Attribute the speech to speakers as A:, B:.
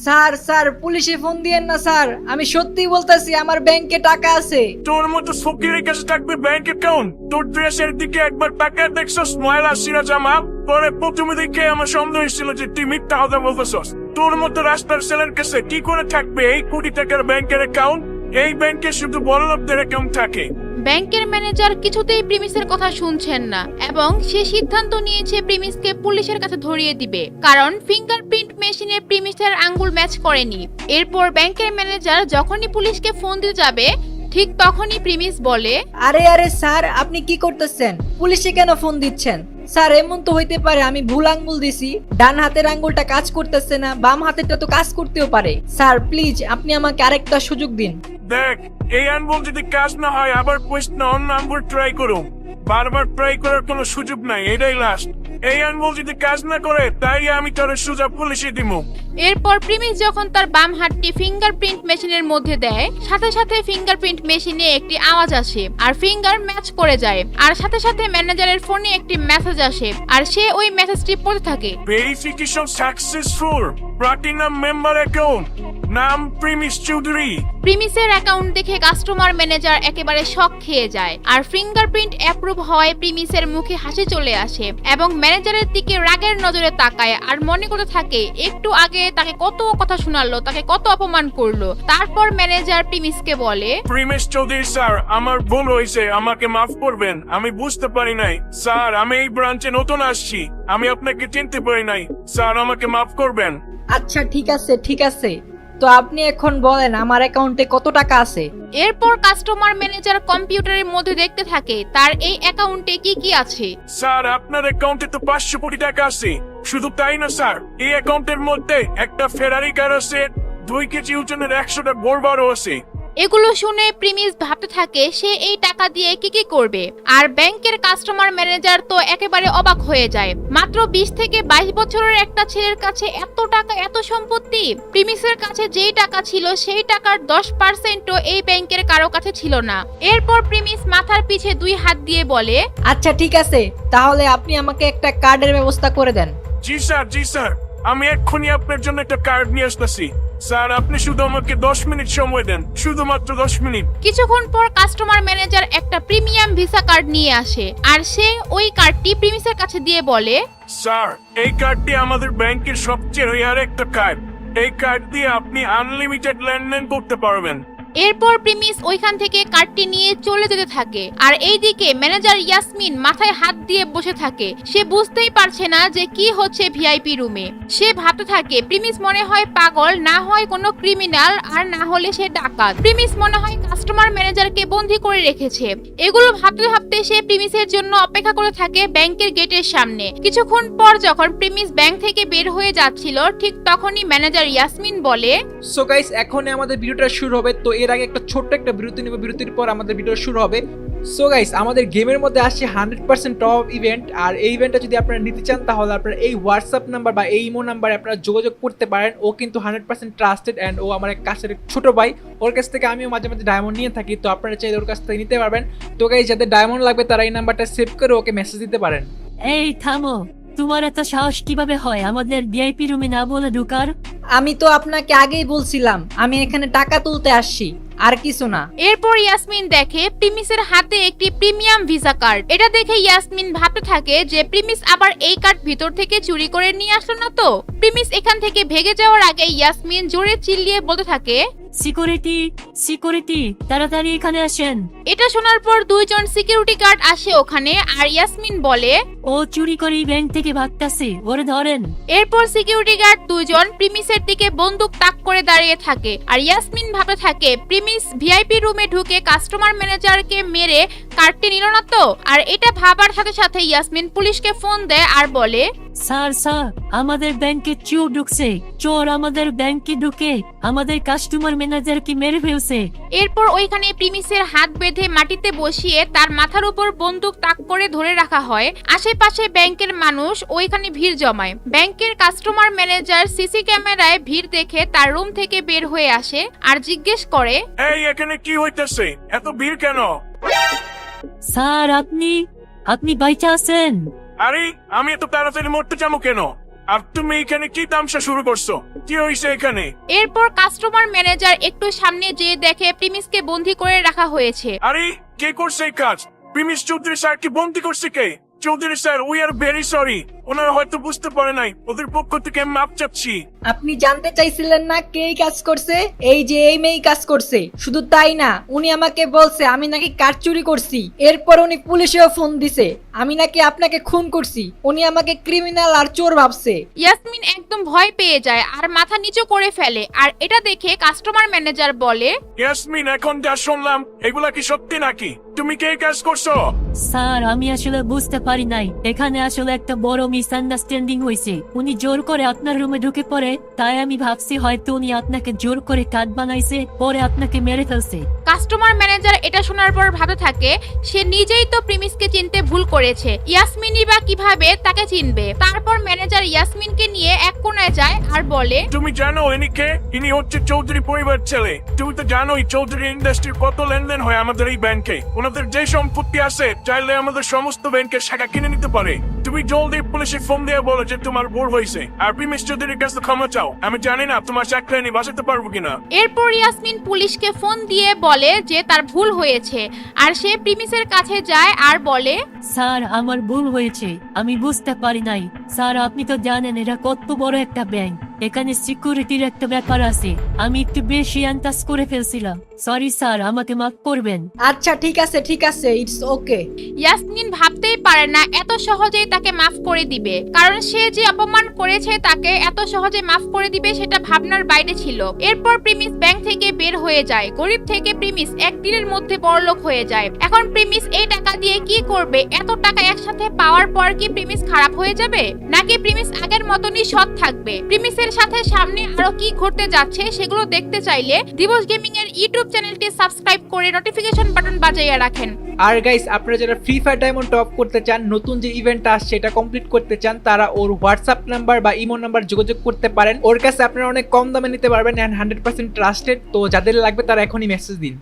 A: Sir sir পুলিশে phone দিয়েন না স্যার, আমি সত্যি বলতেছি আমার ব্যাংকে টাকা আছে।
B: তোর মতো ফকিরের কাছে থাকবে ব্যাংক অ্যাকাউন্ট? তোর ড্রেসের দিকে একবার টাকা দেখছস ময়লা সিরা জামা পরে প্রথমে দেখে আমার সন্দেহ হয়েছিল যে তুই মিথ্যা কথা বলতেছস। তোর মতো রাস্তার ছেলের কাছে কি করে থাকবে এই কোটি টাকার ব্যাংকের অ্যাকাউন্ট? এই ব্যাংকে শুধু বড়লোকদের অ্যাকাউন্ট থাকে।
C: ব্যাংকের ম্যানেজার কিছুতেই প্রিমিসের কথা শুনছেন না এবং সে সিদ্ধান্ত নিয়েছে প্রিমিসকে পুলিশের কাছে ধরিয়ে দিবে, কারণ ফিঙ্গারপ্রিন্ট মেশিনে প্রিমিসের আঙ্গুল ম্যাচ করেনি। এরপর ব্যাংকের ম্যানেজার যখনই পুলিশকে ফোন দিতে যাবে ঠিক তখনই প্রিমিস বলে,
A: আরে আরে স্যার আপনি কি করতেছেন? পুলিশে কেন ফোন দিচ্ছেন? স্যার এমন তো হইতে পারে আমি ভুল আঙ্গুল দিছি, ডান হাতের আঙ্গুলটা কাজ করতেছে না, বাম হাতেরটা তো কাজ করতেও পারে। স্যার প্লিজ আপনি আমাকে আরেকটা সুযোগ দিন।
B: দেখ, এই আঙ্গুল যদি কাজ না হয় আবার কোয়েশ্চন অন্য আঙ্গুল ট্রাই করো। বারবার ট্রাই করার কোনো সুযোগ নাই, এটাই লাস্ট। এই আঙ্গুল যদি কাজ না করে তাই আমি তোর সুযোগ পুলিশে দিব।
C: এরপর প্রিমিস যখন তার বাম হাতটি ফিঙ্গারপ্রিন্ট মেশিনের মধ্যে দেয় সাথে সাথে ফিঙ্গারপ্রিন্ট মেশিনে একটি আওয়াজ আসে আর ফিঙ্গার ম্যাচ করে যায়, আর সাথে সাথে ম্যানেজারের ফোনে একটি মেসেজ আসে আর সে ওই মেসেজটি পড়তে থাকে।
B: Verification successful, platinum member account, নাম প্রিমিস চৌধুরী।
C: প্রিমিসের অ্যাকাউন্ট দেখে কাস্টমার ম্যানেজার একেবারে শক খেয়ে যায় আর ফিঙ্গারপ্রিন্ট অ্যাপ্রুভ হওয়ায় প্রিমিসের মুখে হাসি চলে আসে এবং ম্যানেজারের দিকে রাগের নজরে তাকায় আর মনে করতে থাকে একটু আগে তাকে কত কথা শোনালো, তাকে কত অপমান করলো। তারপর ম্যানেজার প্রিমিসকে বলে,
B: প্রিমিস চৌধুরী স্যার, আমার ভুল হয়েছে, আমাকে মাফ করবেন, আমি বুঝতে পারি নাই। স্যার আমি এই ব্রাঞ্চে নতুন আসছি, আমি আপনাকে চিনতে পারি নাই, স্যার আমাকে মাফ করবেন।
A: আচ্ছা ঠিক আছে ঠিক আছে, তো আপনি এখন বলেন আমার অ্যাকাউন্টে কত টাকা আছে?
C: এরপর কাস্টমার ম্যানেজার কম্পিউটারের মধ্যে দেখতে থাকে তার এই অ্যাকাউন্টে কি কি আছে।
B: স্যার আপনার অ্যাকাউন্টে তো 500 কোটি টাকা আছে। শুধু তাই না স্যার, এই অ্যাকাউন্টের মধ্যে একটা ফেরারি কার আছে, 2 কেজি ওজনের 100টা বোরবারও আছে।
C: এগুলো শুনে প্রিমিস ভাবতে থাকে সে এই টাকা দিয়ে কি কি করবে, আর ব্যাংকের কাস্টমার ম্যানেজার তো একেবারে অবাক হয়ে যায়। মাত্র 20 থেকে 22 বছরের একটা ছেলের কাছে এত টাকা, এত সম্পত্তি। প্রিমিসের কাছে যেই টাকা ছিল সেই টাকার 10%ও এই ব্যাংকের কারো কাছে ছিল না। এরপর প্রিমিস মাথার পিছে 2 হাত দিয়ে বলে,
A: আচ্ছা ঠিক আছে, তাহলে আপনি আমাকে একটা কার্ডের ব্যবস্থা করে দেন।
B: জি স্যার, জি স্যার, আমি এক্ষুনি আপনার জন্য একটা কার্ড নিয়ে আসতেছি। স্যার আপনি শুধু আমাকে 10 মিনিট সময় দেন, শুধুমাত্র 10 মিনিট।
C: কিছুক্ষণ পর কাস্টমার ম্যানেজার একটা প্রিমিয়াম ভিসা কার্ড নিয়ে আসে আর সে ওই কার্ডটি প্রিমিসের কাছে দিয়ে বলে,
B: স্যার এই কার্ডটি আমাদের ব্যাংকের সবচেয়ে রেয়ার একটা কার্ড। এই কার্ড দিয়ে আপনি আনলিমিটেড লেনদেন করতে পারবেন।
C: এরপর প্রিমিস ওইখান থেকে কার্ডটি নিয়ে চলে যেতে থাকে আর এইদিকে ম্যানেজার ইয়াসমিন মাথায় হাত দিয়ে বসে থাকে। সে বুঝতেই পারছে না যে কি হচ্ছে ভিআইপি রুমে। সে ভাবতে থাকে প্রিমিস মনে হয় পাগল, না হয় কোনো ক্রিমিনাল, আর না হলে সে ডাকাত। প্রিমিস মনে হয় কাস্টমার ম্যানেজারকে বন্দী করে রেখেছে। এগুলো ভাবতে ভাবতে সে প্রিমিসের জন্য অপেক্ষা করে থাকে ব্যাংকের গেটের সামনে। কিছুক্ষণ পর যখন প্রিমিস ব্যাংক থেকে বের হয়ে যাচ্ছিল ঠিক তখনই ম্যানেজার ইয়াসমিন বলে,
D: সো গাইস এখন আমাদের ভিডিওটা শুরু হবে। তো এর আগে একটা ছোট্ট একটা বিরতি নেব, বিরতির পর আমাদের ভিডিও শুরু হবে। সো গাইস আমাদের গেমের মধ্যে আসছে 100% টপ ইভেন্ট, আর এই ইভেন্টটা যদি আপনারা নিতে চান তাহলে আপনারা এই হোয়াটসঅ্যাপ নাম্বার বা এই ইমো নাম্বারে আপনারা যোগাযোগ করতে পারেন। ও কিন্তু 100% ট্রাস্টেড অ্যান্ড ও আমার এক কাছের ছোট ভাই, ওর কাছ থেকে আমিও মাঝে মাঝে ডায়মন্ড নিয়ে থাকি। তো আপনারা চাইলে ওর কাছ থেকে নিতে পারবেন। তো গাইস যাদের ডায়মন্ড লাগবে তারা এই নাম্বারটা সেভ করে ওকে মেসেজ দিতে পারেন।
E: এই থামো, তোমার এত সাহস কিভাবে হয় আমাদের ভিআইপি রুমে না বলে ঢুকার?
A: আমি তো আপনাকে আগেই বলছিলাম আমি এখানে টাকা তুলতে আসছি, আর কিছু না।
C: এরপর ইয়াসমিন দেখে প্রিমিসের হাতে একটি প্রিমিয়াম ভিসা কার্ড। এটা দেখে ইয়াসমিন ভাবতে থাকে যে প্রিমিস আবার এই কার্ড ভিতর থেকে চুরি করে নিয়ে আসলো না তো। প্রিমিস এখান থেকে ভেগে যাওয়ার আগে ইয়াসমিন জোরে চিল্লিয়ে বলতে থাকে,
E: সিকিউরিটি, সিকিউরিটি, তাড়াতাড়ি এখানে আসেন।
C: এটা শোনার পর 2 জন সিকিউরিটি গার্ড আসে ওখানে আর ইয়াসমিন বলে,
E: ও চুরি করে ব্যাংক থেকে ভাগতাছে, ওরে ধরেন।
C: এরপর সিকিউরিটি গার্ড 2 জন প্রিমিসের দিকে বন্দুক তাক করে দাঁড়িয়ে থাকে আর ইয়াসমিন ভাবতে থাকে প্রিমিস ভিআইপি রুমে ঢুকে কাস্টমার ম্যানেজারকে মেরে কার্ডটি নিল না তো। আর এটা ভাবার সাথে সাথে ইয়াসমিন পুলিশকে ফোন দেয় আর বলে,
E: স্যার স্যার, আমাদের ব্যাংকে চোর ঢুকছে, চোর আমাদের ব্যাংকে ঢুকে আমাদের কাস্টমার ম্যানেজারকে মেরে ফেলছে।
C: এরপর ওইখানে প্রিমিসের হাত বেঁধে মাটিতে বসিয়ে তার মাথার উপর বন্দুক তাক করে ধরে রাখা হয়। আশেপাশে ব্যাংকের মানুষ ওইখানে ভিড় জমায়। ব্যাংকের কাস্টমার ম্যানেজার সিসি ক্যামেরায় ভিড় দেখে তার রুম থেকে বের হয়ে আসে আর জিজ্ঞেস করে,
B: এই এখানে কি হইতেছে, এত ভিড় কেন?
E: স্যার আপনি বাইচা আছেন?
B: আরে আমি এত তাড়াতাড়ি মরতে যাবো কেন? আর তুমি এখানে কি তামসা শুরু করছো? কি হয়েছে এখানে?
C: এরপর কাস্টমার ম্যানেজার একটু সামনে যেয়ে দেখে প্রিমিসকে বন্দি করে রাখা হয়েছে।
B: আরে কে করছে এই কাজ? প্রিমিস চৌধুরী স্যার কি বন্দি করছে কে? Chowdhury sir, we are very sorry. ওনারা হয়তো বুঝতে পারে নাই, ওদের পক্ষ থেকে আমি মাপ চাচ্ছি।
A: আপনি জানতে চাইছিলেন না কে এই কাজ করছে? এই যে এই মেয়ে কাজ করছে। শুধু তাই না, উনি আমাকে বলছে আমি নাকি কার চুরি করছি। এরপর উনি পুলিশেও ফোন দিছে আমি নাকি আপনাকে খুন করছি। উনি আমাকে ক্রিমিনাল আর চোর ভাবছে।
C: ইয়াসমিন একদম ভয় পেয়ে যায় আর মাথা নিচু করে ফেলে। আর এটা দেখে কাস্টমার ম্যানেজার বলে,
B: ইয়াসমিন, এখন যা শুনলাম এগুলা কি সত্যি নাকি? তুমি কে কাজ করছো?
E: স্যার আমি আসলে বুঝতে পারি নাই, এখানে আসলে একটা বড় মিসআন্ডারস্ট্যান্ডিং হয়েছে। উনি জোর করে আপনার রুমে ঢুকে পড়ে, তাই আমি ভাবছি হয়তো উনি আপনাকে জোর করে কাট বানাইছে, পরে আপনাকে মেরে ফেলছে।
C: কাস্টমার ম্যানেজার এটা শোনার পর ভাবতে থাকে সে নিজেই তো প্রিমিসকে চিনতে ভুল করেছে, ইয়াসমিনই বা কিভাবে তাকে চিনবে। তারপর ম্যানেজার ইয়াসমিনকে নিয়ে এক কোণায় যায় আর বলে,
B: তুমি জানো ইনি কে? ইনি হচ্ছে চৌধুরী পরিবার ছেলে। তুমি তো জানোই চৌধুরী ইন্ডাস্ট্রির কত লেনদেন হয় আমাদের এই ব্যাংকে। ওনাদের যে সম্পত্তি আছে চাইলে আমাদের সমস্ত ব্যাংকের শাখা কিনে নিতে পারে। তুমি জলদি পুলিশে ফোন দিয়ে বলো যে তোমার ভুল হয়েছে আর প্রিমিস চৌধুরীর কাছে ক্ষমা চাও। আমি জানি না তোমার চাকরি আমি বাঁচাতে পারবো কিনা।
C: এরপর ইয়াসমিন পুলিশকে ফোন দিয়ে বলে যে তার ভুল হয়েছে আর সে প্রিমিসের কাছে যায় আর বলে,
E: স্যার আমার ভুল হয়েছে, আমি বুঝতে পারি নাই। স্যার আপনি তো জানেন এটা কত বড় একটা ব্যাংক, এখানে সিকিউরিটির একটা ব্যাপার আছে, আমি একটু বেশি আন্দাজ করে ফেলছিলাম। সরি স্যার, আমাকে মাফ করবেন।
A: আচ্ছা ঠিক আছে, ইটস ওকে।
C: ইয়াসমিন ভাবতেই পারে না এত সহজেই তাকে মাফ করে দিবে, কারণ সে যে অপমান করেছে তাকে এত সহজে মাফ করে দিবে সেটা ভাবনার বাইরে ছিল। এরপর প্রিমিস ব্যাংক থেকে বের হয়ে যায়। গরিব থেকে প্রিমিস একদিনের মধ্যে বড়লোক হয়ে যায়। এখন প্রিমিস এই টাকা দিয়ে কি করবে? এত টাকা একসাথে পাওয়ার পর কি প্রিমিস খারাপ হয়ে যাবে, নাকি প্রিমিস আগের মতনই সৎ থাকবে? প্রিমিসের সাথে সামনে আরো কি ঘটতে যাচ্ছে সেগুলো দেখতে চাইলে দিবস গেমিং এর ইউটিউব চ্যানেলটি সাবস্ক্রাইব করে নোটিফিকেশন বাটন বাজিয়ে রাখেন।
D: আর গাইস, আপনারা যারা ফ্রি ফায়ার ডায়মন্ড টপ করতে চান, নতুন যে ইভেন্ট আসছে এটা কমপ্লিট করতে চান, তারা ওর হোয়াটসঅ্যাপ নাম্বার বা ইমো নাম্বার যোগাযোগ করতে পারেন। ওর কাছে আপনারা অনেক কম দামে নিতে পারবেন এন্ড 100% ট্রাস্টেড। তো যাদের লাগবে তারা এখনই মেসেজ দিন।